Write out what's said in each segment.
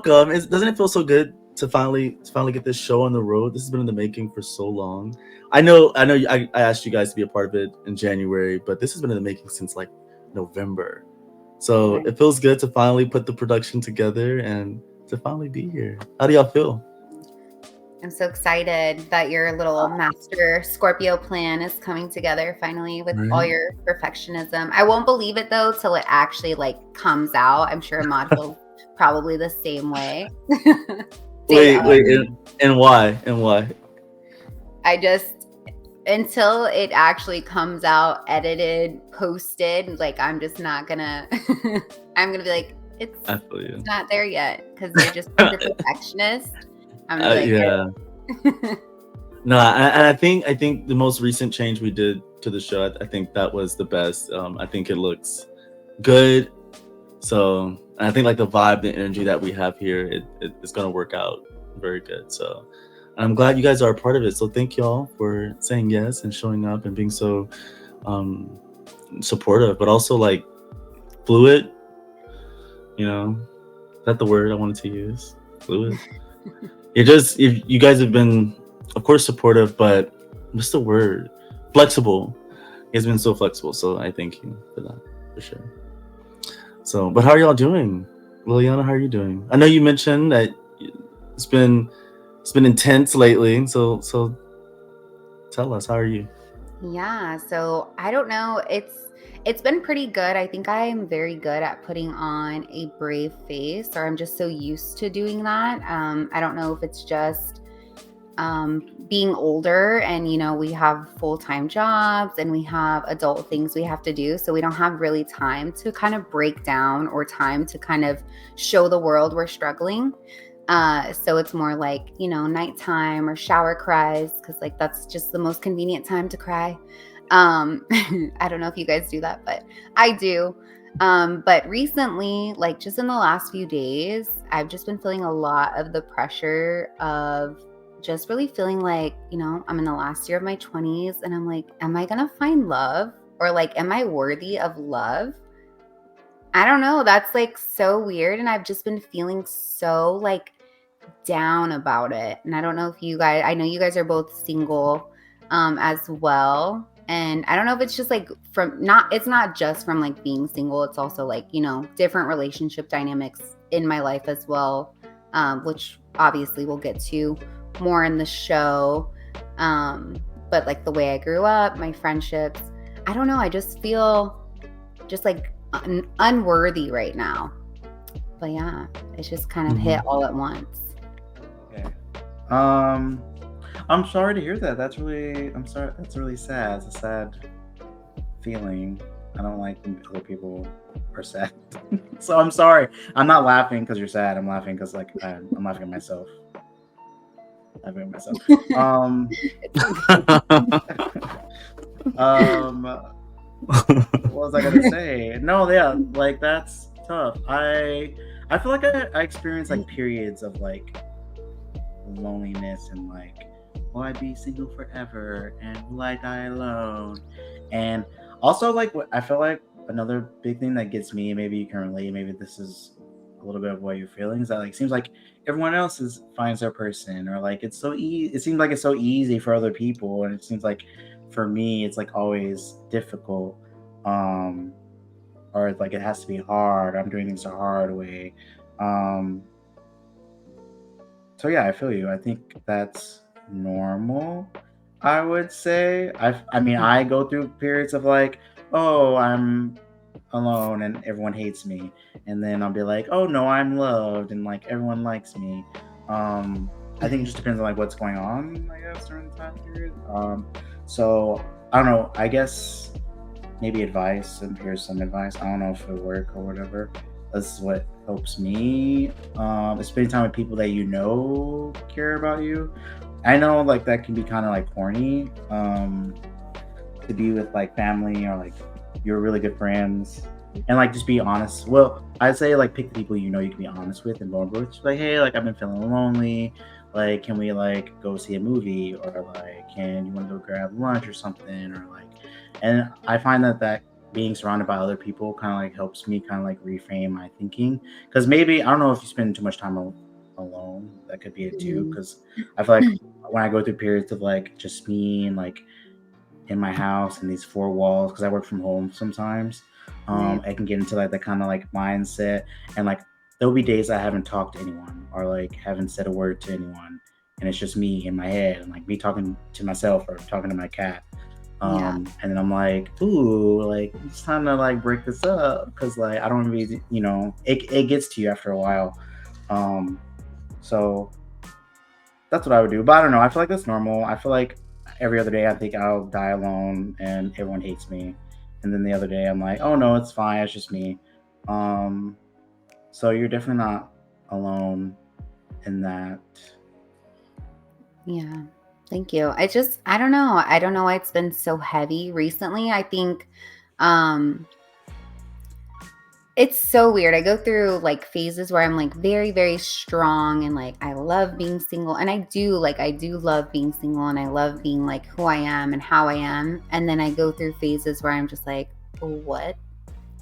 welcome. Doesn't it feel so good to finally get this show on the road? This has been in the making for so long. I asked you guys to be a part of it in January, but this has been in the making since like November. So Right. it feels good to finally put the production together and to finally be here. How do y'all feel? I'm so excited that your little master Scorpio plan is coming together finally with all Right? your perfectionism. I won't believe it though till it actually like comes out. I'm sure Ahmad feels probably the same way. Day Wait, of. wait, and why? And why? I just until it actually comes out, edited, posted, like I'm just not gonna I'm gonna be like, I it's feel you. not there yet because you're just such a perfectionist. I'm gonna be like, Yeah. "Eh." No, I think the most recent change we did to the show, I think that was the best. I think it looks good. So and I think like the vibe, the energy that we have here, it's gonna work out very good. So I'm glad you guys are a part of it. So thank y'all for saying yes and showing up and being so um, supportive, but also like fluid. You know, is that the word I wanted to use? Fluid. You guys have been, of course, supportive, but what's the word? Flexible. You guys have been so flexible. So I thank you for that for sure. So, but how are y'all doing? Liliana, how are you doing? I know you mentioned that it's been it's been intense lately. So tell us, how are you? Yeah, so I don't know. It's been pretty good. I think I'm very good at putting on a brave face, or I'm just so used to doing that. I don't know if it's just being older and we have full-time jobs and we have adult things we have to do, so we don't have really time to kind of break down or time to kind of show the world we're struggling. So it's more like nighttime or shower cries, because like that's just the most convenient time to cry. I don't know if you guys do that, but I do. But recently, like just in the last few days, I've just been feeling a lot of the pressure of just really feeling like, I'm in the last year of my 20s and I'm like, am I going to find love? Or like, am I worthy of love? I don't know. That's like so weird. And I've just been feeling so like down about it. And I don't know if I know you guys are both single as well. And I don't know if it's just like it's not just from like being single. It's also like, different relationship dynamics in my life as well, which obviously we'll get to more in the show. But like the way I grew up, my friendships, I don't know. I just feel just like unworthy right now. But yeah, it's just kind of hit Mm-hmm. all at once. Okay. Um, I'm sorry to hear that. I'm sorry. That's really sad. It's a sad feeling. I don't like when other people are sad. So I'm sorry. I'm not laughing because you're sad. I'm laughing because like I'm laughing at myself. Laughing at myself. Um, It's okay. what was I gonna say? No, yeah, like that's tough. I feel like I experience like periods of like loneliness and like, will I be single forever and will I die alone? And also like what I feel like another big thing that gets me, maybe you can relate, maybe this is a little bit of what you're feeling, is that like seems like everyone else finds their person, or like it's so easy, it seems like it's so easy for other people, and it seems like for me it's like always difficult. um or like it has to be hard, I'm doing things the hard way. um so yeah, I feel you. I think that's normal. I would say. I mean, I go through periods of like, oh, I'm alone and everyone hates me, and then I'll be like, oh no, I'm loved and like everyone likes me. I think it just depends on like what's going on, I guess, during the time period. So I don't know. I guess maybe advice, and here's some advice. I don't know if it'll work or whatever. This is what helps me. Spending time with people that you know care about you. I know like that can be kind of like corny. To be with like family or like your really good friends, and like just be honest. Well, I'd say like pick the people you know you can be honest with and vulnerable with. Just like, hey, like I've been feeling lonely. Like, can we like go see a movie, or like, can you want to go grab lunch or something, or like, and I find that being surrounded by other people kind of like helps me kind of like reframe my thinking. Because maybe I don't know if you spend too much time alone. That could be it too. Mhm. Because I feel like when I go through periods of like just me and like in my house and these four walls, because I work from home sometimes, Right. I can get into like the kind of like mindset, and like there'll be days I haven't talked to anyone or like haven't said a word to anyone, and it's just me in my head and like me talking to myself or talking to my cat. Yeah. And then I'm like, ooh, like it's time to like break this up because like I don't really, it gets to you after a while. Um, so that's what I would do. But I don't know. I feel like that's normal. I feel like every other day I think I'll die alone and everyone hates me. And then the other day I'm like, oh no, it's fine. It's just me. Um, so you're definitely not alone in that. Yeah. Thank you. I don't know. I don't know why it's been so heavy recently. I think um it's so weird. I go through like phases where I'm like very, very strong and like I love being single. And I do love being single and I love being like who I am and how I am. And then I go through phases where I'm just like, what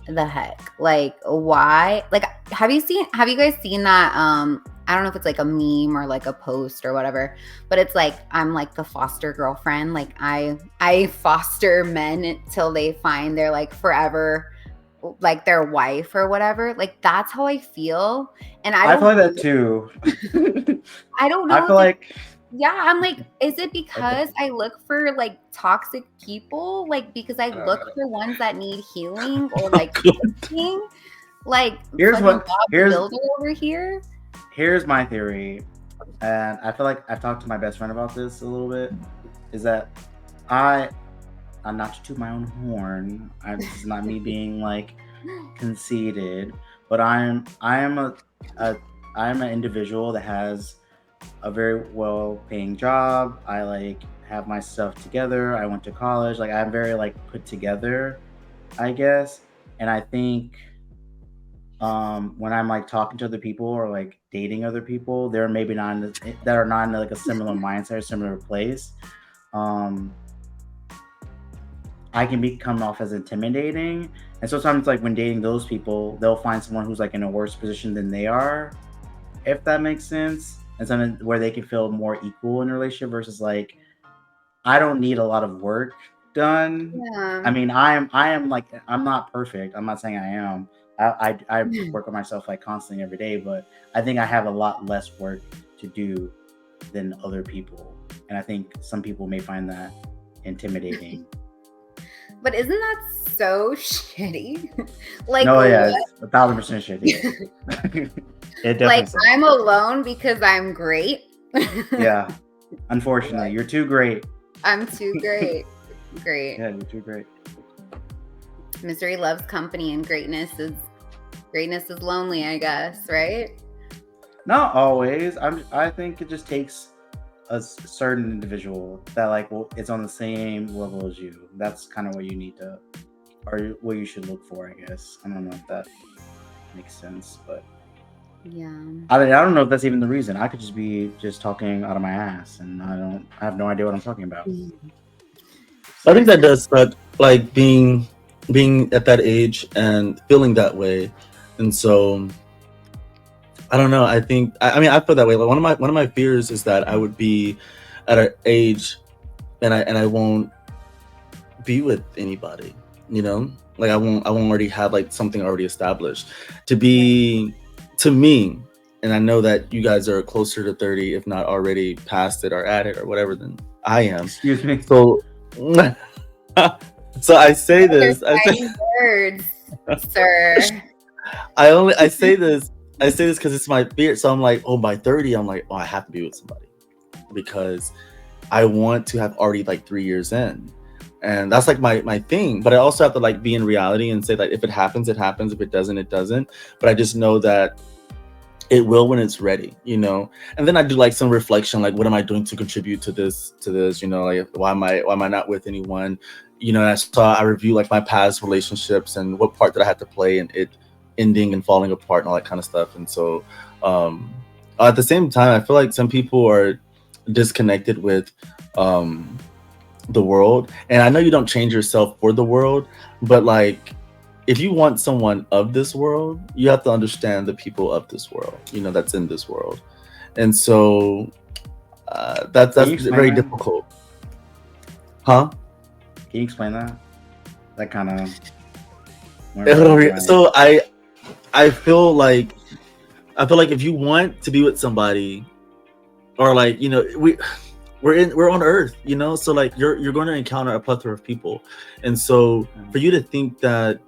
the heck? Like, why? Like, have you guys seen that? I don't know if it's like a meme or like a post or whatever, but it's like I'm like the foster girlfriend. Like I foster men till they find their like forever like their wife or whatever. Like that's how I feel. And I feel like that too. I don't I know feel if it's like yeah, I'm like, is it okay. because I look for like toxic people? Like because I look for ones that need healing or like fixing? Like Here's fucking what Bob the here's Builder over here? here's my theory, and I feel like I've talked to my best friend about this a little bit. Is that I I'm not to toot my own horn. This is not me being like conceited, but a I am an individual that has a very well paying job. I like have my stuff together. I went to college. Like I'm very like put together, I guess. And I think when I'm like talking to other people or like dating other people, they're maybe not that are not in like a similar mindset or similar place. Um, I can be come off as intimidating. And sometimes like when dating those people, they'll find someone who's like in a worse position than they are, if that makes sense. And something where they can feel more equal in a relationship versus like I don't need a lot of work done. I Yeah. mean, I am like I'm not perfect. I'm not saying I am. I work on myself like constantly every day, but I think I have a lot less work to do than other people, and I think some people may find that intimidating. But isn't that so shitty? Like No, yeah, what? it's 1,000% shit. Yeah, it Like definitely sucks. I'm alone because I'm great. Yeah, unfortunately, you're too great. I'm too great. Great. Yeah, you're too great. Misery loves company and greatness is lonely, I guess, right? Not always. I think it just takes a certain individual that like it's on the same level as you. That's kind of what you need to, or what you should look for, I guess. I don't know if that makes sense, but Yeah. I don't know if that's even the reason. I could just be just talking out of my ass, and I have no idea what I'm talking about. I think that does suck, like being at that age and feeling that way, and so I don't know. I mean I feel that way. Like one of my fears is that I would be at an age and I won't be with anybody. You know, like I won't already have like something already established to be to me. And I know that you guys are closer to 30, if not already past it or at it or whatever than I am. Excuse me. So so I say Those are this. I say fighting words, sir. I say this because it's my fear. So I'm like, oh, by 30, I'm like, oh, I have to be with somebody because I want to have already like 3 years in. And that's like my thing. But I also have to like be in reality and say that if it happens, it happens. If it doesn't, it doesn't. But I just know that it will when it's ready, you know. And then I do like some reflection, like what am I doing to contribute to this, you know, like why am I not with anyone, you know. And I review like my past relationships and what part that I had to play in it ending and falling apart and all that kind of stuff. And so um at the same time I feel like some people are disconnected with um the world. And I know you don't change yourself for the world, but like if you want someone of this world, you have to understand the people of this world, that's in this world. And so Can you that's explain very that? difficult. Huh? Can you explain that? That kind of went right over my head. So I feel like if you want to be with somebody, or like we're on Earth, so like you're going to encounter a plethora of people. And so for you to think that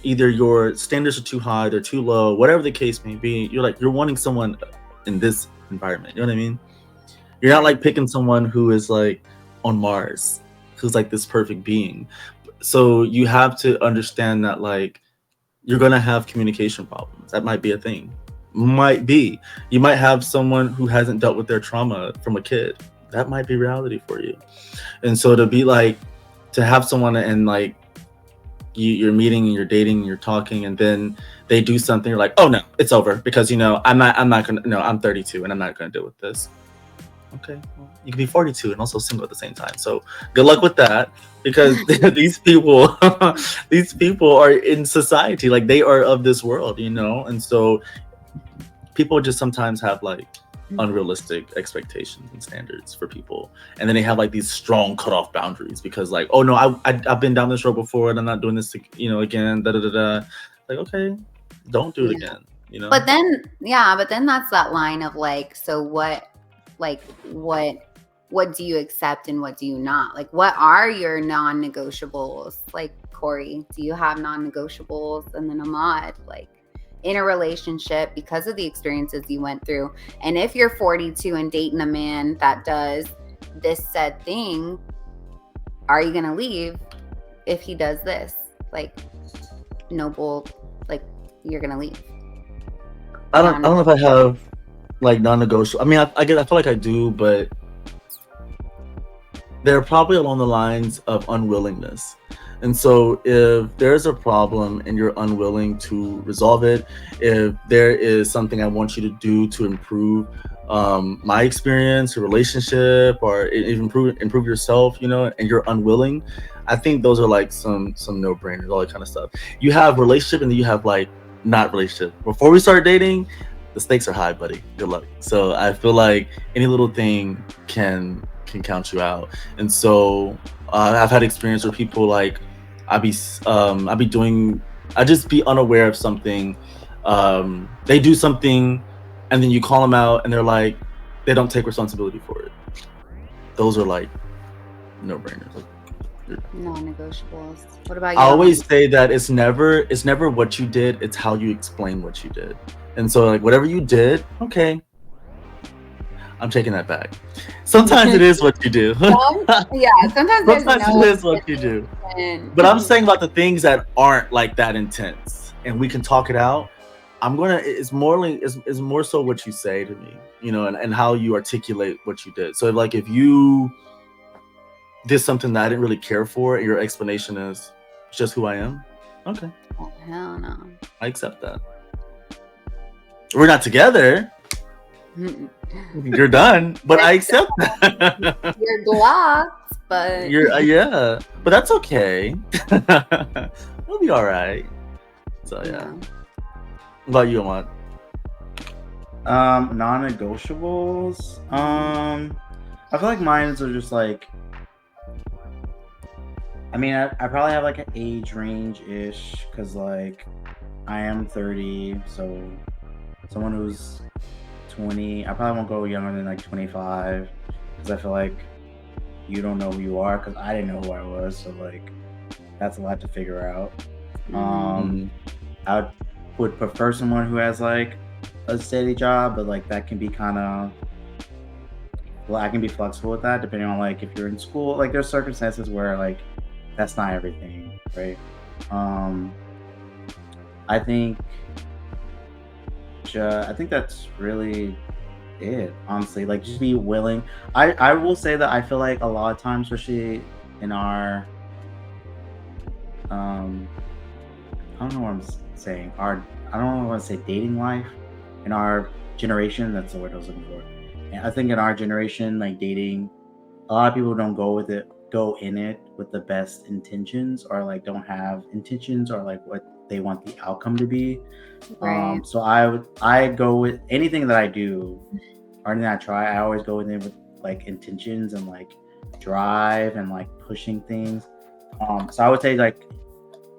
either your standards are too high, they're too low, whatever the case may be, you're wanting someone in this environment. You know what I mean? You're not like picking someone who is like on Mars, who's like this perfect being. So you have to understand that like you're gonna have communication problems. That might be a thing. Might be. You might have someone who hasn't dealt with their trauma from a kid. That might be reality for you. And so to have someone and like you're meeting and you're dating and you're talking, and then they do something, you're like, oh no, it's over, because I'm not gonna, no, I'm 32 and I'm not gonna deal with this. Okay, well, you can be 42 and also single at the same time. So good luck with that, because these people, these people are in society, like they are of this world, and so people just sometimes have like unrealistic expectations and standards for people, and then they have like these strong cutoff boundaries, because like, oh no, I've been down this road before and I'm not doing this again, da da da da. Like, okay, don't do it again. But then that's that line of like, so what do you accept and what do you not? Like, what are your non-negotiables? Like, Corey, do you have non-negotiables? And then Ahmad, like, in a relationship, because of the experiences you went through, and if you're 42 and dating a man that does this said thing, are you gonna leave if he does this? Like, noble, like, you're gonna leave. I don't know if I have like non-negotiable. I mean, I feel like I do, but they're probably along the lines of unwillingness. And so if there's a problem and you're unwilling to resolve it, if there is something I want you to do to improve my experience, your relationship, or even improve yourself, and you're unwilling, I think those are like some no-brainers, all that kind of stuff. You have relationship, and then you have like not relationship. Before we start dating, the stakes are high, buddy. Good luck. So I feel like any little thing can count you out. And so I've had experience where people like I just be unaware of something. They do something, and then you call them out, and they're like, they don't take responsibility for it. Those are like no-brainers. Like, non-negotiables. What about you? I always say that it's never what you did, it's how you explain what you did. And so like whatever you did, okay, I'm taking that back. Sometimes it is what you do. Sometimes it is what you do. But I'm saying about the things that aren't like that intense, and we can talk it out. It's more so what you say to me, and how you articulate what you did. So if you did something that I didn't really care for, and your explanation is just who I am, okay. Oh, hell no. I accept that. We're not together. You're done, but I accept that. You're blocked, but yeah, but that's okay. We'll be all right. So yeah. What about you, Ahmad? Non-negotiables. I feel like mine are just like. I mean, I probably have like an age range ish, because like I am 30, so someone who's 20, I probably won't go younger than like 25, because I feel like you don't know who you are, because I didn't know who I was, so like that's a lot to figure out. I would prefer someone who has like a steady job, but like that can be kind of, well, I can be flexible with that depending on like if you're in school. Like there's circumstances where like that's not everything, right? I think that's really it, honestly. Like, just be willing. I will say that I feel like a lot of times, especially in our I don't know what I'm saying, I don't want to say dating life, in our generation, that's the word I was looking for. And I think in our generation, like dating, a lot of people don't go with it go in it with the best intentions, or like don't have intentions, or like what they want the outcome to be. Right. So I go with anything that I do or anything I try. I always go in with like intentions and like drive and like pushing things. So I would say like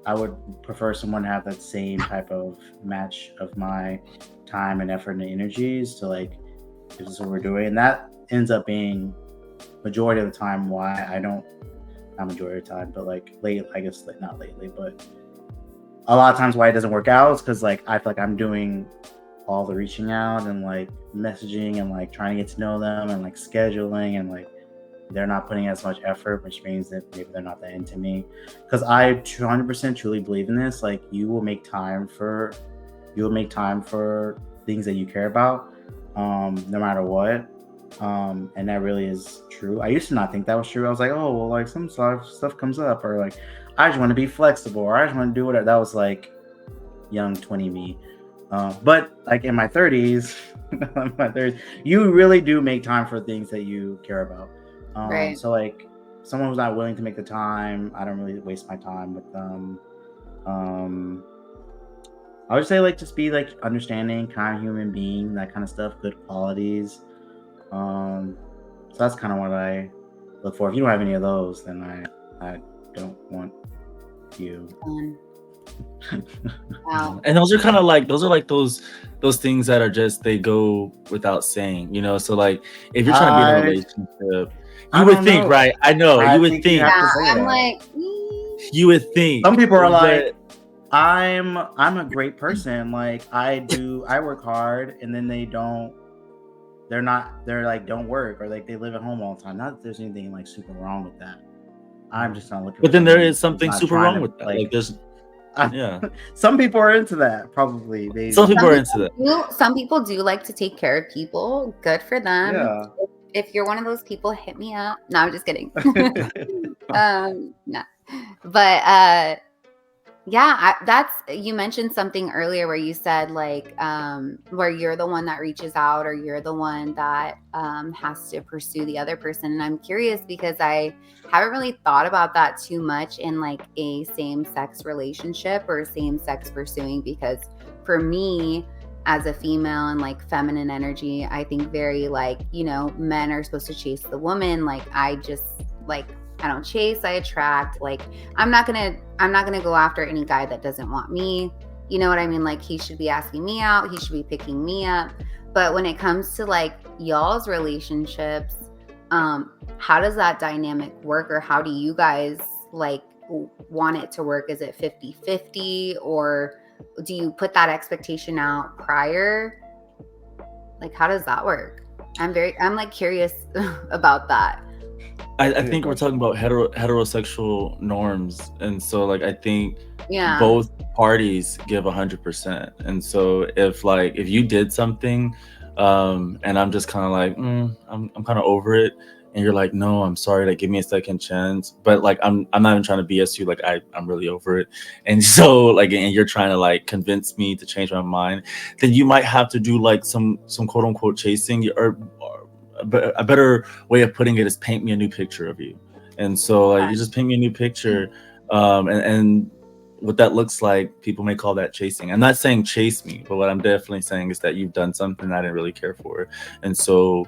I would prefer someone to have that same type of match of my time and effort and energies to like if this is what we're doing, and that ends up being majority of the time why I don't, not majority of the time, but like late, I guess like not lately, but a lot of times why it doesn't work out is because like I feel like I'm doing all the reaching out and like messaging and like trying to get to know them and like scheduling, and like they're not putting as much effort, which means that maybe they're not that into me. Because I 100% truly believe in this. Like you will make time for things that you care about, no matter what. And that really is true. I used to not think that was true. I was like, oh well, like some stuff comes up, or like I just want to be flexible, or I just want to do whatever. That was like young 20 me. But like in my 30s, you really do make time for things that you care about. Right. So like someone who's not willing to make the time, I don't really waste my time with them. I would say like just be like understanding, kind of human being, that kind of stuff, good qualities. So that's kind of what I look for. If you don't have any of those, then I don't want you. Wow. And those are kind of like those things that are just they go without saying, you know. So like if you're trying to be in a relationship, you would think, right? I know you would think. I'm like, you would think. Some people are like, I'm a great person. Like I work hard, and then they're like don't work, or like they live at home all the time. Not that there's anything like super wrong with that. I'm just not looking. But then there is something super wrong with that. Like there's. Yeah. Some people are into that, probably. Maybe. Some people are into that. Some people do like to take care of people. Good for them. Yeah. If you're one of those people, hit me up. No, I'm just kidding. No. But yeah, that's, you mentioned something earlier where you said like where you're the one that reaches out, or you're the one that has to pursue the other person. And I'm curious because I haven't really thought about that too much in like a same-sex relationship or same-sex pursuing, because for me as a female and like feminine energy, I think very like, you know, men are supposed to chase the woman. Like I just like, I don't chase, I attract. Like I'm not gonna go after any guy that doesn't want me. You know what I mean? Like he should be asking me out, he should be picking me up. But when it comes to like y'all's relationships, how does that dynamic work, or how do you guys like want it to work? Is it 50-50, or do you put that expectation out prior? Like how does that work? I'm like curious about that. I think we're talking about heterosexual norms, and so like I think both parties give 100%. And so if you did something, and I'm just kind of like, I'm kind of over it, and you're like, no, I'm sorry, like give me a second chance, but like I'm not even trying to BS you, like I'm really over it, and so like, and you're trying to like convince me to change my mind, then you might have to do like some quote unquote chasing, or a better way of putting it is paint me a new picture of you. And so like you just paint me a new picture, and what that looks like, people may call that chasing. I'm not saying chase me, but what I'm definitely saying is that you've done something I didn't really care for. And so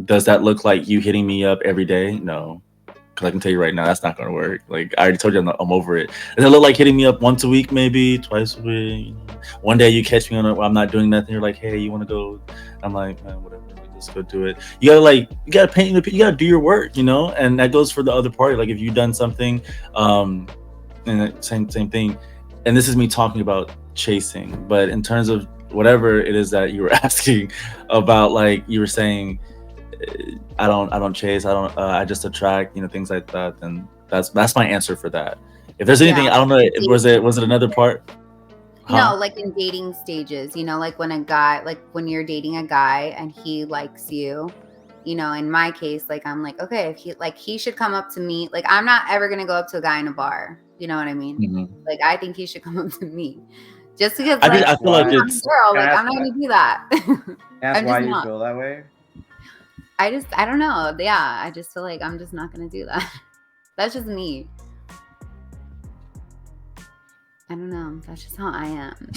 does that look like you hitting me up every day? No, because I can tell you right now that's not going to work. Like I already told you, I'm over it. Does it look like hitting me up once a week, maybe twice a week? One day you catch me I'm not doing nothing, you're like, hey, you want to go? I'm like, man, whatever, just go do it. You gotta paint, you gotta do your work, you know. And that goes for the other party. Like if you've done something, and same thing. And this is me talking about chasing, but in terms of whatever it is that you were asking about, like you were saying, I don't chase, I just attract, you know, things like that. Then that's my answer for that. If there's anything, I don't know, was it another part? No, like in dating stages, you know, like when you're dating a guy and he likes you, you know, in my case, like I'm like, okay, if he should come up to me. Like I'm not ever gonna go up to a guy in a bar. You know what I mean? Mm-hmm. Like I think he should come up to me. Just because I feel like it's girl, like I'm not gonna do that. That's why you feel that way? I don't know. Yeah, I just feel like I'm just not gonna do that. That's just me. I don't know. That's just how I am.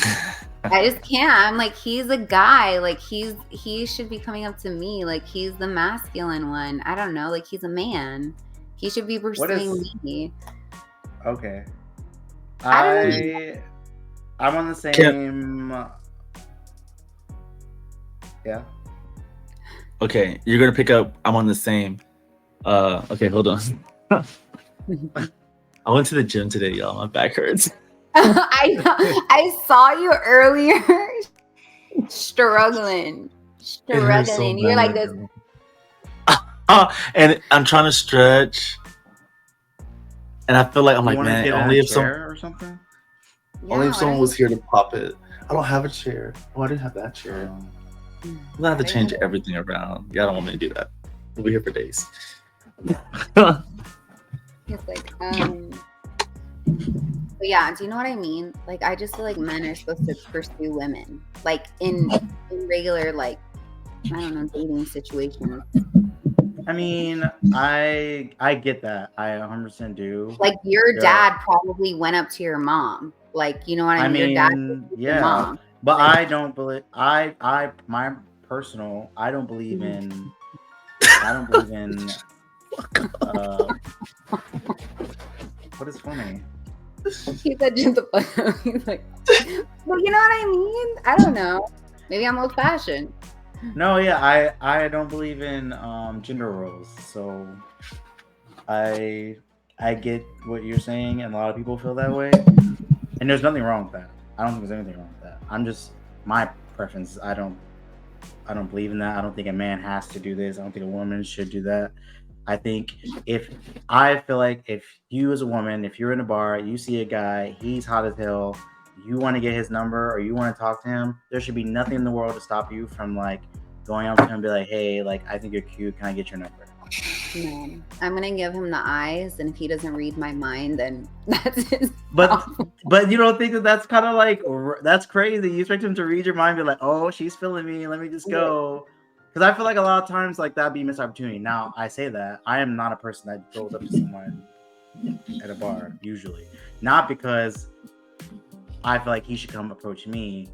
I just can't. I'm like, he's a guy. Like he should be coming up to me. Like he's the masculine one. I don't know. Like he's a man. He should be What pursuing is me. okay? I don't know. I'm on the Kim. same. Yeah. Okay, you're gonna pick up. I'm on the same. Okay, hold on. I went to the gym today, y'all. My back hurts. I saw you earlier struggling. It hurts so You're like bad. this. And I'm trying to stretch, and I feel like I'm You like, want to man, get in only a if chair or something? only if Yeah, someone was here to pop it. I don't have a chair. Oh, I didn't have that chair. I'm gonna have to change everything around. Yeah, I don't want me to do that. We'll be here for days. It's like, but yeah, do you know what I mean? Like, I just feel like men are supposed to pursue women, like in regular, like, I don't know, dating situations. I mean, I get that. I 100% do. Like, your There- dad probably went up to your mom. Like, you know what I mean? Your dad mean, was with yeah, your mom. but Like- I don't believe. My personal. I don't believe in. I don't believe in. What is funny? He said just the fuck. He's like, well, you know what I mean? I don't know. Maybe I'm old fashioned. No, yeah, I don't believe in gender roles. So I get what you're saying, and a lot of people feel that way. And there's nothing wrong with that. I don't think there's anything wrong with that. I'm just my preference. I don't believe in that. I don't think a man has to do this. I don't think a woman should do that. I think I feel like if you as a woman, if you're in a bar, you see a guy, he's hot as hell, you want to get his number or you want to talk to him, there should be nothing in the world to stop you from like going up to him and be like, hey, like I think you're cute. Can I get your number? No, I'm gonna give him the eyes, and if he doesn't read my mind, then that's his. But problem. but you don't think that that's kind of like that's crazy? You expect him to read your mind, be like, oh, she's feeling me. Let me just go. Because I feel like a lot of times like that'd be a missed opportunity. Now I say that I am not a person that goes up to someone at a bar usually, not because I feel like he should come approach me.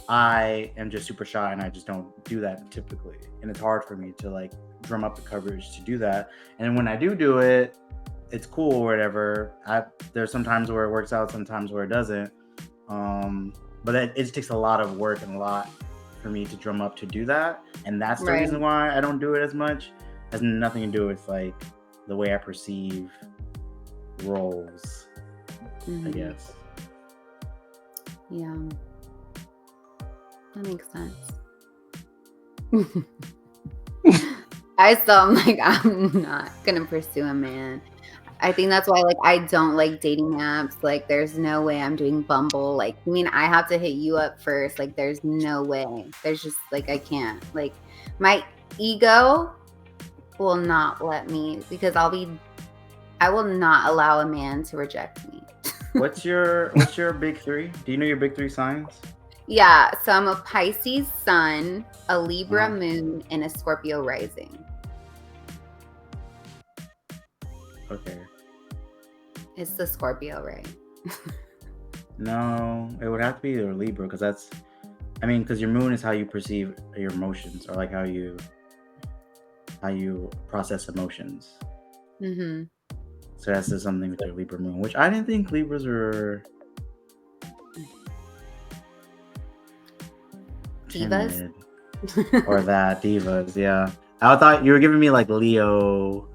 I am just super shy and I just don't do that typically, and it's hard for me to like drum up the courage to do that. And when I do it, it's cool or whatever. There's sometimes where it works out, sometimes where it doesn't. But it just takes a lot of work and a lot for me to drum up to do that, and that's the reason why I don't do it as much. It has nothing to do with like the way I perceive roles, I guess. Yeah, that makes sense. I still am like, I'm not gonna pursue a man. I think that's why like I don't like dating apps. Like there's no way I'm doing Bumble. Like I mean I have to hit you up first. Like there's no way. There's just like I can't. Like my ego will not let me because I will not allow a man to reject me. What's your big three? Do you know your big three signs? Yeah, so I'm a Pisces sun, a Libra moon, and a Scorpio rising. Okay. It's the Scorpio, right? No, it would have to be your Libra because because your moon is how you perceive your emotions or like how you process emotions. Mm-hmm. So that's just something with your Libra moon, which I didn't think Libras were Divas? or that divas. Yeah, I thought you were giving me like Leo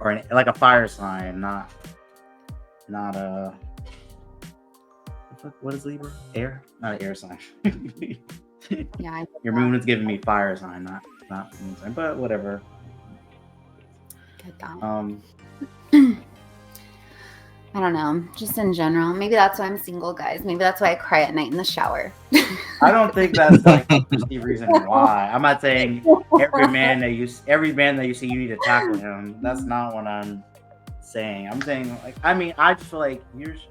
or like a fire sign, not a. What is Libra? Air? Not an air sign. Yeah. Your moon is giving me fire sign, not moon sign, but whatever. Get that. I don't know, just in general. Maybe that's why I'm single, guys. Maybe that's why I cry at night in the shower. I don't think that's like the reason why. I'm not saying every man that you see you need to tackle him. That's not what I'm saying. I'm saying like I just feel like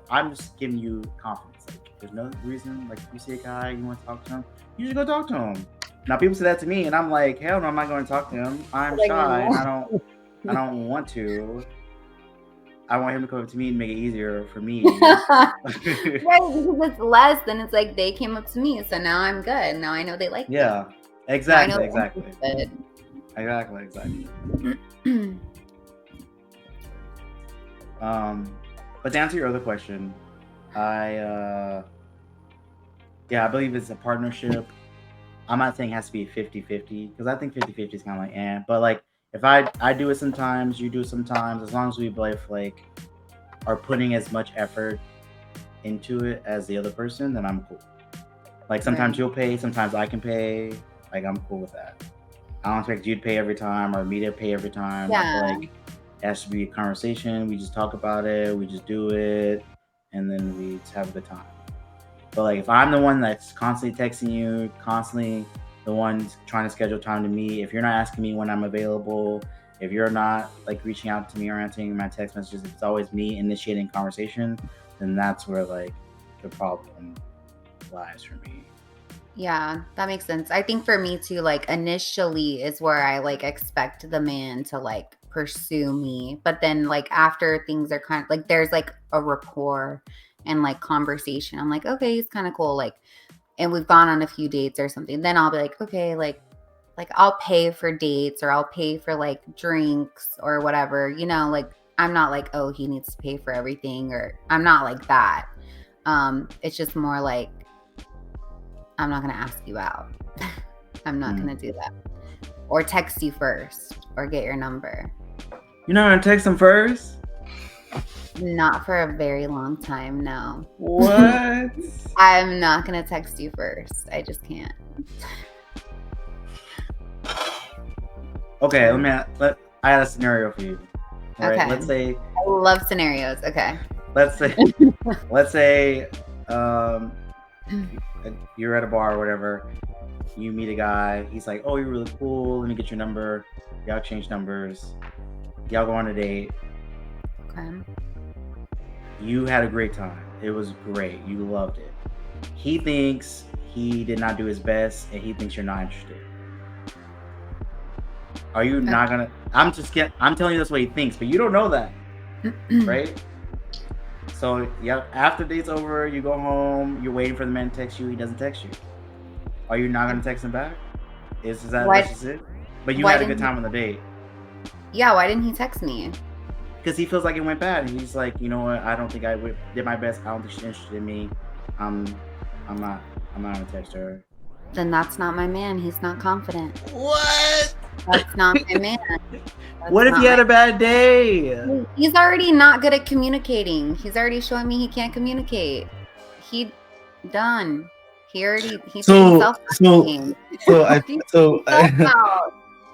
I'm just giving you confidence. Like there's no reason like if you see a guy you want to talk to him, you should go talk to him. Now people say that to me, and I'm like, hell no, I'm not going to talk to him. I'm Like, shy, and I no. don't want to. I want him to come up to me and make it easier for me. Right, because it's less, then it's like they came up to me, so now I'm good. Now I know they like me. Yeah, Now I know exactly. they're Exactly. interested. But to answer your other question, I believe it's a partnership. I'm not saying it has to be 50-50 because I think 50-50 is kind of like but like if I do it sometimes, you do it sometimes, as long as we both like are putting as much effort into it as the other person, then I'm cool. Like sometimes Right. you'll pay, sometimes I can pay. Like I'm cool with that. I don't expect you to pay every time or me to pay every time. I feel Yeah. like it has to be a conversation. We just talk about it, we just do it, and then we just have a good time. But like if I'm the one that's constantly texting you, constantly the one trying to schedule time to meet, if you're not asking me when I'm available, if you're not like reaching out to me or answering my text messages, if it's always me initiating conversation, then that's where like the problem lies for me. Yeah, that makes sense. I think for me too, like initially is where I like expect the man to like pursue me. But then like after things are kind of like there's like a rapport and like conversation. I'm like, okay, he's kind of cool. Like, and we've gone on a few dates or something. Then I'll be like, okay, like I'll pay for dates or I'll pay for like drinks or whatever, like I'm not like, oh, he needs to pay for everything, or I'm not like that. It's just more like I'm not going to ask you out. I'm not going to do that. Or text you first or get your number. You're not gonna text him first? Not for a very long time, no. What? I'm not going to text you first. I just can't. Okay, I got a scenario for you. All right, Okay. let's say I love scenarios. Okay. let's say you're at a bar or whatever, you meet a guy, he's like, oh, you're really cool, let me get your number, y'all exchange numbers, y'all go on a date, Okay. you had a great time, it was great, you loved it, he thinks he did not do his best and he thinks you're not interested. Are you not gonna? I'm telling you that's what he thinks, but you don't know that, right? So yeah, after date's over, you go home, you're waiting for the man to text you, he doesn't text you. Are you not gonna text him back? Is that Why- that's just it? But you why had a didn't good time on the date. Yeah, why didn't he text me? Because he feels like it went bad. And he's like, you know what? I don't think I did my best. I don't think she's interested in me. I'm not gonna text her. Then that's not my man. He's not confident. What? That's not my man. What if he had a bad day? He's already not good at communicating. He's already showing me he can't communicate. He done. He's So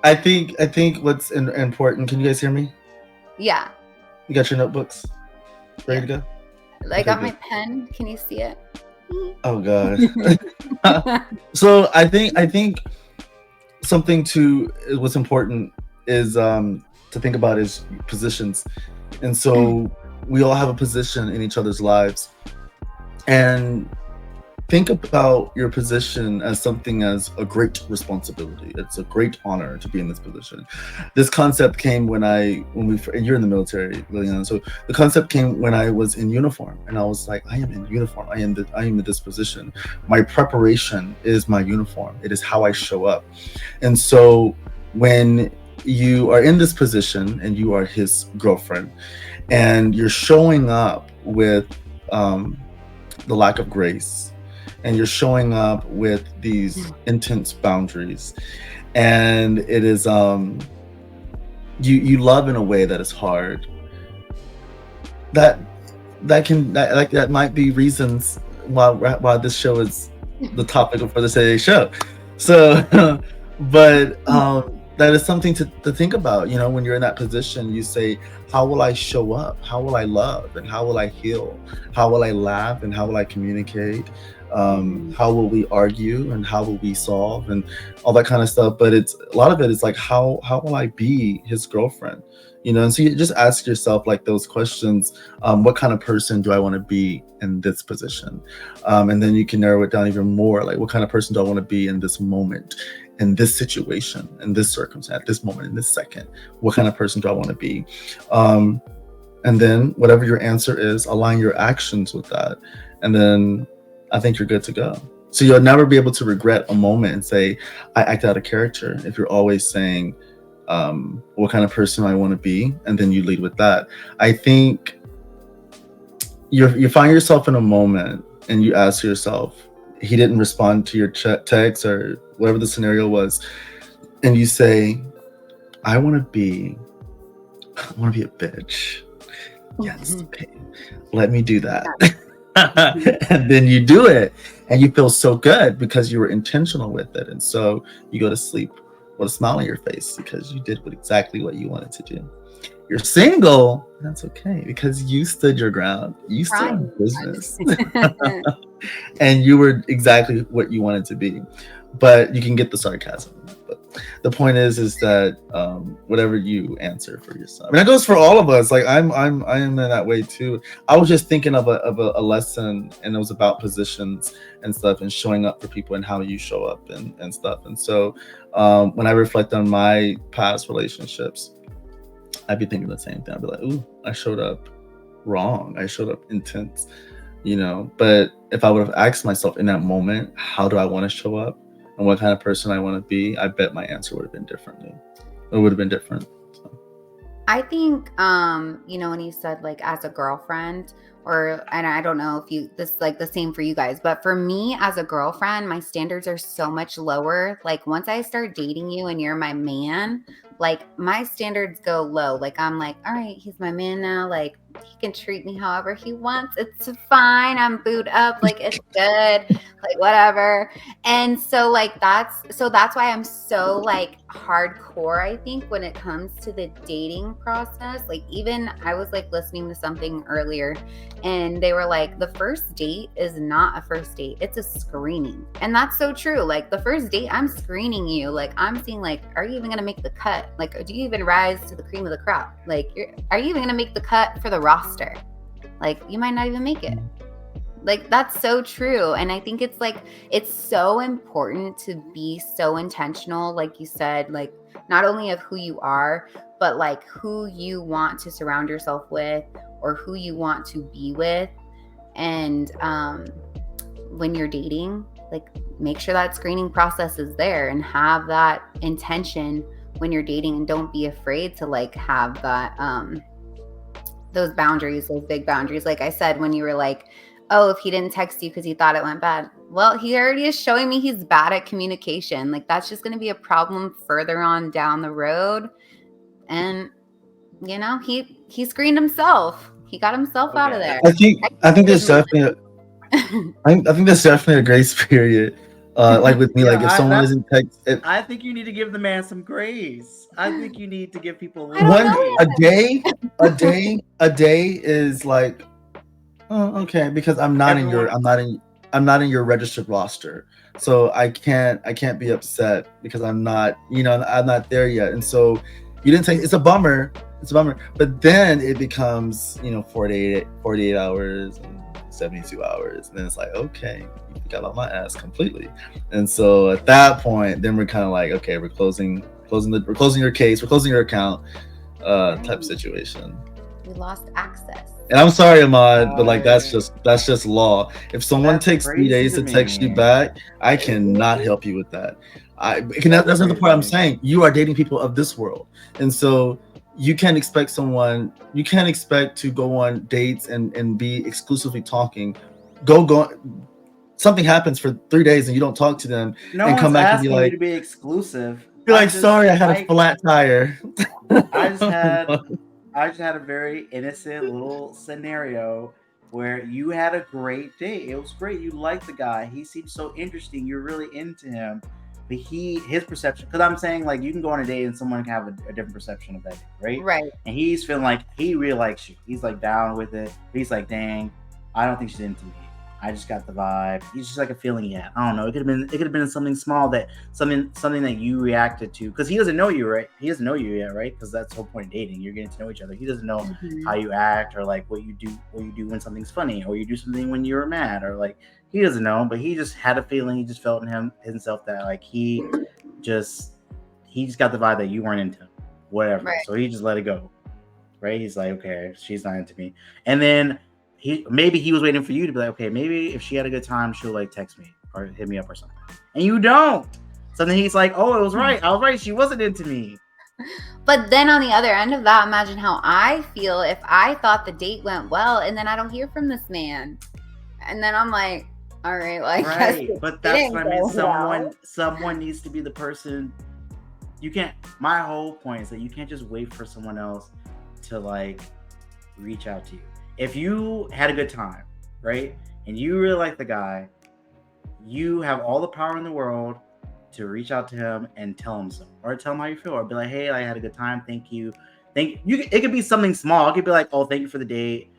I think what's important. Can you guys hear me? Yeah. You got your notebooks ready to go? I got my pen. Can you see it? Oh god. So I think something what's important is to think about is positions. And so we all have a position in each other's lives. And think about your position as something as a great responsibility. It's a great honor to be in this position. This concept came and you're in the military, Lilliana. So the concept came when I was in uniform, and I was like, I am in uniform. I am in this position. My preparation is my uniform. It is how I show up. And so when you are in this position and you are his girlfriend, and you're showing up with the lack of grace, and you're showing up with these intense boundaries, and it is you love in a way that is hard, that might be reasons why this show is the topic for today's show. So but that is something to think about. When you're in that position, you say, how will I show up? How will I love? And how will I heal? How will I laugh? And how will I communicate? How will we argue? And how will we solve? And all that kind of stuff. But a lot of it is like, how will I be his girlfriend? And so you just ask yourself like those questions. What kind of person do I want to be in this position? And then you can narrow it down even more, like what kind of person do I want to be in this moment, in this situation, in this circumstance, at this moment, in this second? What kind of person do I want to be? And then whatever your answer is, align your actions with that, and then I think you're good to go. So you'll never be able to regret a moment and say, I acted out of character, if you're always saying, what kind of person I want to be, and then you lead with that. I think you find yourself in a moment and you ask yourself, he didn't respond to your text or whatever the scenario was, and you say, I want to be a bitch. Yes, okay, let me do that. And then you do it and you feel so good because you were intentional with it, and so you go to sleep with a smile on your face because you did exactly what you wanted to do. You're single, that's okay, because you stood your ground, you stood on business. And you were exactly what you wanted to be. But you can get the sarcasm. But the point is that whatever you answer for yourself, and that goes for all of us. Like I am in that way too. I was just thinking of a lesson, and it was about positions and stuff, and showing up for people, and how you show up and stuff. And so when I reflect on my past relationships, I'd be thinking the same thing. I'd be like, ooh, I showed up wrong. I showed up intense, But if I would have asked myself in that moment, how do I want to show up and what kind of person I want to be, I bet my answer would have been differently. It would have been different. So. I think, when you said like as a girlfriend, and I don't know if this is like the same for you guys, but for me as a girlfriend, my standards are so much lower. Like once I start dating you and you're my man, like my standards go low. Like I'm like, all right, he's my man now. Like he can treat me however he wants. It's fine. I'm booed up. Like it's good. Like whatever. And so like that's why I'm so like hardcore, I think, when it comes to the dating process. Like even I was like listening to something earlier, and they were like, the first date is not a first date, it's a screening. And that's so true. Like the first date, I'm screening you. Like I'm seeing like, are you even gonna make the cut? Like do you even rise to the cream of the crop? Like are you even gonna make the cut for the roster? Like you might not even make it. Like that's so true. And I think it's like it's so important to be so intentional, like you said, like not only of who you are, but like who you want to surround yourself with or who you want to be with. And when you're dating, like make sure that screening process is there and have that intention when you're dating, and don't be afraid to like have that those boundaries, those big boundaries. Like I said, when you were like, oh, if he didn't text you because he thought it went bad. Well, he already is showing me he's bad at communication. Like that's just going to be a problem further on down the road. And he screened himself. He got himself out of there. I think there's definitely I think there's definitely a grace period. Like with me, like if someone isn't text, I think you need to give the man some grace. I think you need to give people a day is like, oh, okay, because I'm not in your registered roster, so I can't be upset because I'm not there yet, and so you didn't take. It's a bummer, but then it becomes 48 hours and 72 hours, and then it's like, okay, you got on my ass completely, and so at that point, then we're kind of like, okay, we're closing your case, we're closing your account, type situation. We lost access. And I'm sorry, Ahmad, but like that's just law. If someone takes 3 days to text you back, I cannot help you with that. That's not the point I'm saying. You are dating people of this world, and so you can't expect to go on dates and be exclusively talking. Something happens for 3 days and you don't talk to them, and come back and be like, to be exclusive. You're like, sorry, I had a flat tire. I just had a very innocent little scenario where you had a great date. It was great. You liked the guy. He seemed so interesting. You're really into him. But his perception, because I'm saying like you can go on a date and someone can have a different perception of that date, right? Right. And he's feeling like he really likes you. He's like down with it. He's like, dang, I don't think she's into me. I just got the vibe. He's just like a feeling he had. I don't know. It could have been something small something that you reacted to, because he doesn't know you, right? He doesn't know you yet, right? Because that's the whole point of dating. You're getting to know each other. He doesn't know how you act, or like what you do when something's funny, or you do something when you're mad, or like he doesn't know, but he just had a feeling. He just felt in himself that like he just got the vibe that you weren't into him, whatever. Right. So he just let it go, right? He's like, okay, she's not into me, and then maybe he was waiting for you to be like, okay, maybe if she had a good time, she'll like text me or hit me up or something. And you don't. So then he's like, oh, it was right. I was right. She wasn't into me. But then on the other end of that, imagine how I feel if I thought the date went well and then I don't hear from this man. And then I'm like, all right, well, I guess but that's what I mean. Someone needs to be the person. You can't. My whole point is that you can't just wait for someone else to like reach out to you. If you had a good time, right, and you really like the guy, you have all the power in the world to reach out to him and tell him so, or tell him how you feel, or be like, hey, I had a good time, thank you. It could be something small. It could be like, oh, thank you for the date.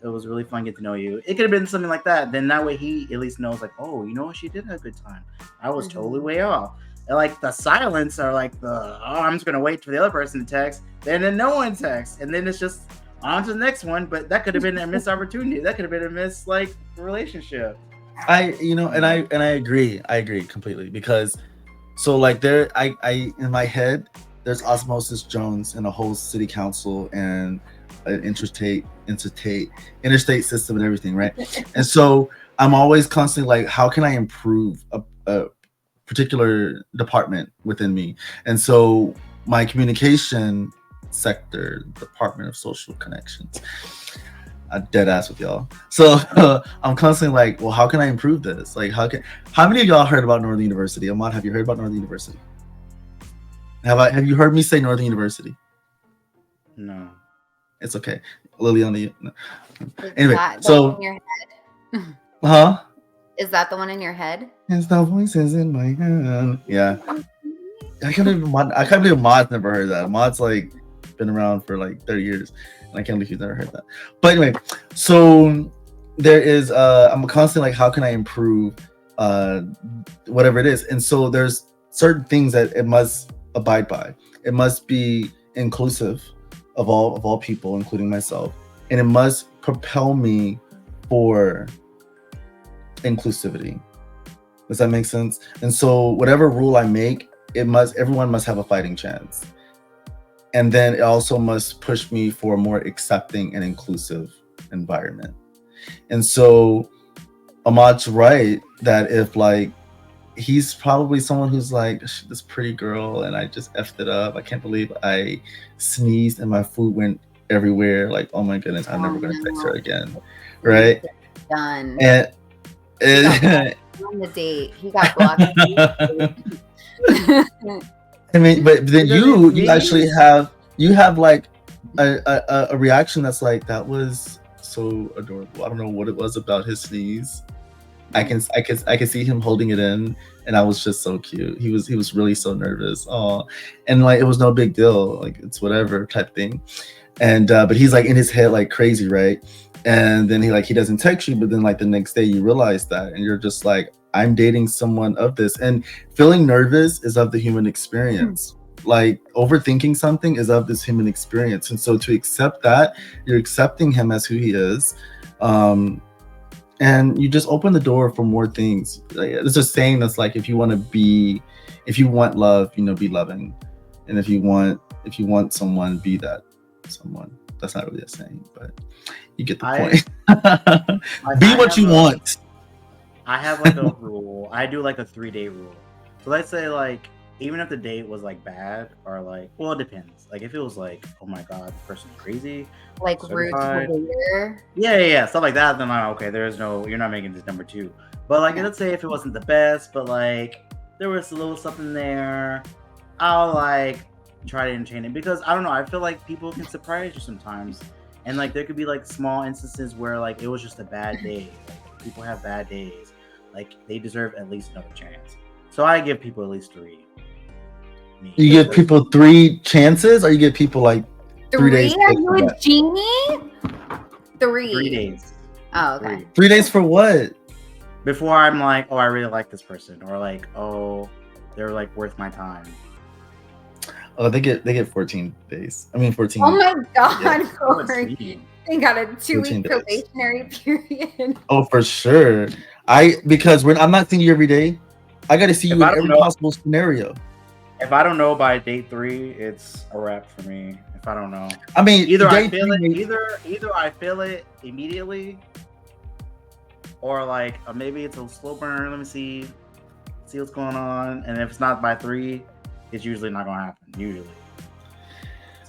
It was really fun getting to know you. It could have been something like that. Then that way he at least knows, like, oh, you know what, she did have a good time. I was totally way off. And like the silence, or like I'm just gonna wait for the other person to text. Then no one texts, and then it's just on to the next one. But that could have been a missed opportunity. That could have been a missed like relationship. I agree completely, because so like I in my head there's Osmosis Jones and a whole city council and an interstate system and everything, right? And so I'm always constantly like, how can I improve a particular department within me? And so my communication sector, Department of Social Connections, I'm dead ass with y'all. So I'm constantly like, well, how can I improve this? Like, how many of y'all heard about Northern University? Ahmad, have you heard about Northern University? Have you heard me say Northern University? No. It's okay. Lilliana. No. Anyway, so in your head? Huh? Is that the one in your head? It's the voices in my head. Yeah. I can't believe Maud's never heard that. Maud's like been around for like 30 years. And I can't believe he's never heard that. But anyway, so there is I'm constantly like, how can I improve whatever it is? And so there's certain things that it must abide by. It must be inclusive of all people, including myself. And it must propel me for inclusivity. Does that make sense? And so whatever rule I make, everyone must have a fighting chance. And then it also must push me for a more accepting and inclusive environment. And so Ahmad's right that if like, he's probably someone who's like, this pretty girl and I just effed it up. I can't believe I sneezed and my food went everywhere. Like, oh my goodness, I'm never going to text her again. Right? Done. And on the date, he got blocked. I mean, but then you actually have like a reaction that's like, that was so adorable. I don't know what it was about his sneeze. I can see him holding it in, and I was just so cute. He was really so nervous. Oh, and like it was no big deal. Like it's whatever type thing. And but he's like in his head like crazy, right? And then he doesn't text you, but then like the next day you realize that, and you're just like, I'm dating someone of this. And feeling nervous is of the human experience. Like overthinking something is of this human experience. And so to accept that, you're accepting him as who he is. And you just open the door for more things. Like, there's a saying that's like, if you want love, be loving. And if you want someone, be that someone. That's not really a saying, but you get the point. Be what you want. I have like a rule. I do like a 3-day rule. So let's say like, even if the date was like bad or like, well, it depends. Like if it was like, oh my God, the person's crazy. Like rude behavior. Yeah. Stuff like that. Then I'm okay, you're not making this number 2. But like, let's say if it wasn't the best, but like there was a little something there, I'll like try to entertain it, because I don't know. I feel like people can surprise you sometimes. And like, there could be like small instances where like, it was just a bad day. Like people have bad days. Like they deserve at least another chance. So I give people at least 3. You give people 3 chances, or you give people like 3 days? Are you a genie? 3. 3 days. Oh, okay. 3 days for what? before I'm like, oh, I really like this person, or like, oh, they're like worth my time. Oh, they get 14 days. I mean 14. Oh my God, Yeah. Oh, Corey. sweet. They got a 14 2-week days. probationary period. Oh, for sure. Because when I'm not seeing you every day, I got to see If you I in don't every know- possible scenario. If I don't know by date 3, it's a wrap for me. If I don't know, I mean, either I day feel it, three- either I feel it immediately, or like maybe it's a slow burn. Let me see what's going on, and if it's not by 3, it's usually not gonna happen. Usually,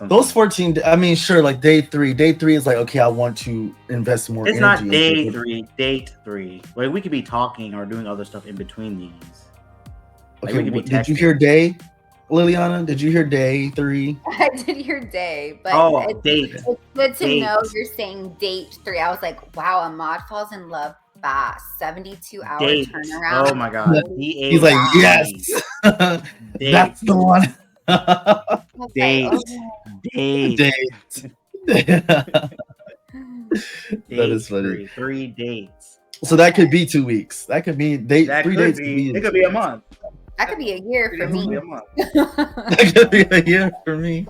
those 14. I mean, sure, like day 3. Day 3 is like, okay, I want to invest more. It's energy not day into it. 3. Date 3. Like we could be talking or doing other stuff in between these. Like, Okay, we could be did you texting. hear day, Lilliana? Did you hear day 3? I did your day, but Date. it's good to Date. know you're saying date 3. I was like, wow, Ahmad falls in love fast. 72-hour Date. turnaround. Oh my God. Yeah. He's like, yes, that's the one. Date. Date. That is funny. 3 dates. So that could be 2 weeks. That could be date. That 3 could dates. be. It could be a month. That could be a year for It could be me. a month. That could be a year for me.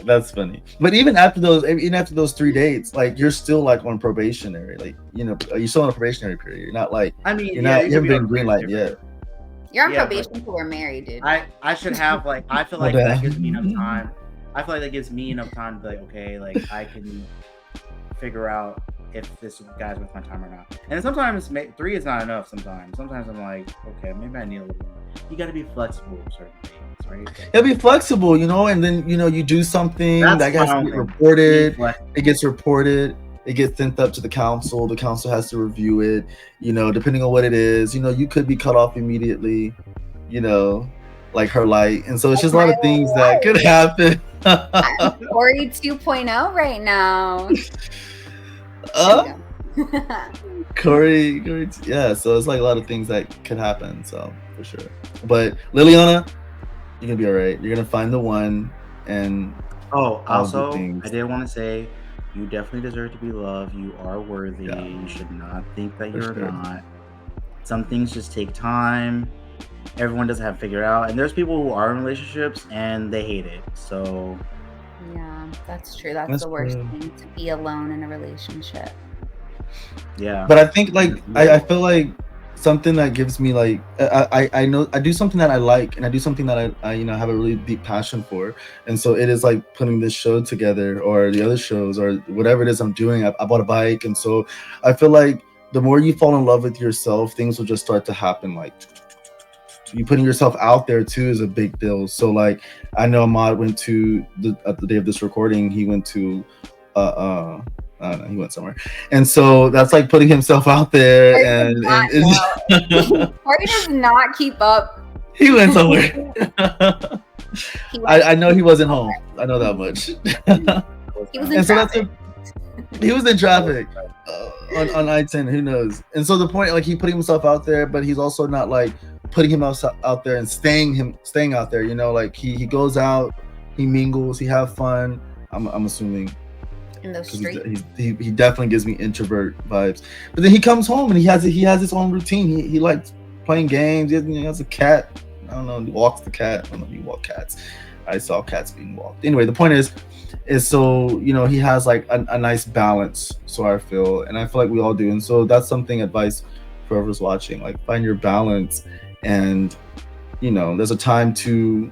That's funny. But even after those 3 dates, like you're still like on probationary. Like, you know, you're still on a probationary period. You're not like I mean, you yeah, haven't been green light yet. You're on Yeah, probation until we're married, dude. I should have like I feel like that gives me enough time. I feel like that gives me enough time to be like, okay, like I can figure out if this guy's worth my time or not. And sometimes 3 is not enough. Sometimes I'm like, okay, maybe I need a little bit. You got to be flexible with certain things, right? It'll be flexible, you know, and then you know you do something That's that has my to own get thing. reported. Be flexible. It gets reported. It gets sent up to the council. The council has to review it. You know, depending on what it is, you know, you could be cut off immediately. You know, like her light, and so it's just a lot of things that could happen. I'm Corey 2.0 right now. Corey, yeah. So it's like a lot of things that could happen. So for sure. But Lilliana, you're gonna be all right. You're gonna find the one, and also, I did want to say, you definitely deserve to be loved. You are worthy. Yeah. You should not think that For you're sure. not. Some things just take time. Everyone doesn't have it figured out, and there's people who are in relationships and they hate it. So yeah, that's true. That's the worst thing, to be alone in a relationship. yeah. But I think like I feel like something that gives me like I know I do something that I like, and I do something that I you know have a really deep passion for, and so it is like putting this show together or the other shows or whatever it is I'm doing. I bought a bike, and so I feel like the more you fall in love with yourself, things will just start to happen. Like you putting yourself out there too is a big deal. So like I know Ahmad went to at the day of this recording, he went to I don't know, he went somewhere, and so that's like putting himself out there. Corey does not keep up. He went somewhere. I know he wasn't home. I know that much. He was in traffic. He was in traffic on I-10. Who knows? And so the point, like, he putting himself out there, but he's also not like putting himself out there and staying out there. You know, like he goes out, he mingles, he have fun. I'm assuming. In those streets. He definitely gives me introvert vibes. But then he comes home and he has his own routine. He likes playing games. He has a cat. I don't know. He walks the cat. I don't know if you walk cats. I saw cats being walked. Anyway, the point is so, you know, he has like a nice balance. So I feel like we all do. And so that's something advice for whoever's watching. Like, find your balance, and you know, there's a time to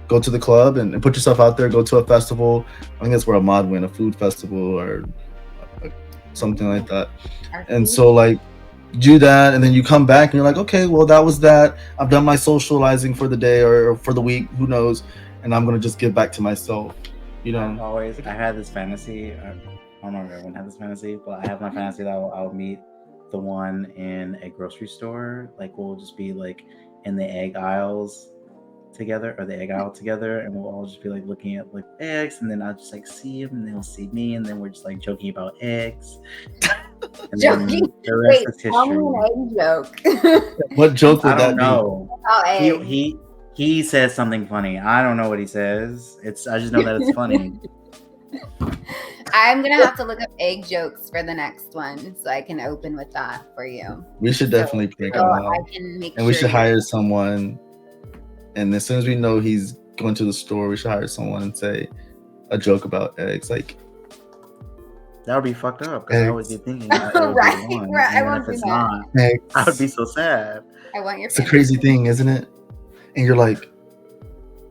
go to the club and put yourself out there. Go to a festival. I think that's where Ahmad went, a food festival or something like that. And so like do that, and then you come back and you're like, okay, well, that was that. I've done my socializing for the day or for the week, who knows, and I'm gonna just give back to myself, you know. I had this fantasy. I don't know if everyone had this fantasy, but I have my fantasy that I'll meet the one in a grocery store. Like, we'll just be like in the egg aisles together, or the egg aisle together, and we'll all just be like looking at like eggs, and then I'll just like see him, and they'll see me, and then we're just like joking about eggs. And joking. Wait, tell me an egg joke. What joke would that be? I don't know. He says something funny. I don't know what he says. I just know that it's funny. I'm gonna have to look up egg jokes for the next one so I can open with that for you. We should definitely prank him I out. can make And we sure should you're- hire someone. And as soon as we know he's going to the store, we should hire someone and say a joke about eggs. Like, That would be fucked up because I would be thinking that it would Right, be one, right, I and then won't if do it's that. not, eggs. I would be so sad. I want your It's a fantasy. crazy thing, isn't it? And you're like,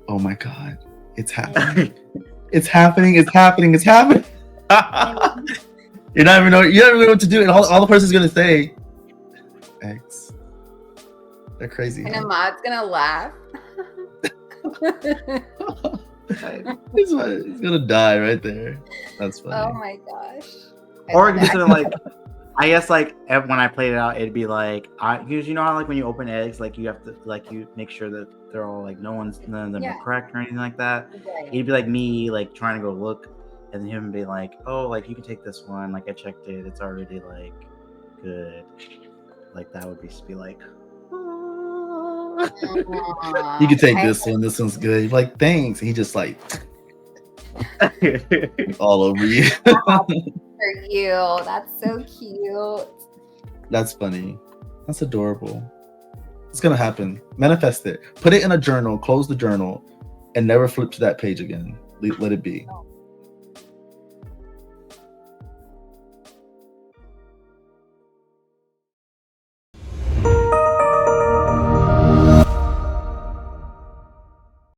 oh my God, it's happening. It's happening. It's happening. It's happening. You don't even know what to do. And all the person's going to say, eggs. They're crazy. And Huh? Ahmad's gonna laugh. He's going to die right there. That's funny. Oh my gosh. I Or love just it. like, I guess like when I played it out, it'd be like, because you know how like when you open eggs, like you have to like you make sure that they're all like none of them Yeah. are cracked or anything like that. Right. It'd be like me like trying to go look, and then him be like, oh, like you can take this one. Like I checked it, it's already like good. Like that would be like. Aw, You can take I- this one. This one's good. You're like, thanks. And he just like all over you. For you. That's so cute. That's funny. That's adorable. It's gonna happen. Manifest it. Put it in a journal. Close the journal, and never flip to that page again. Let it be.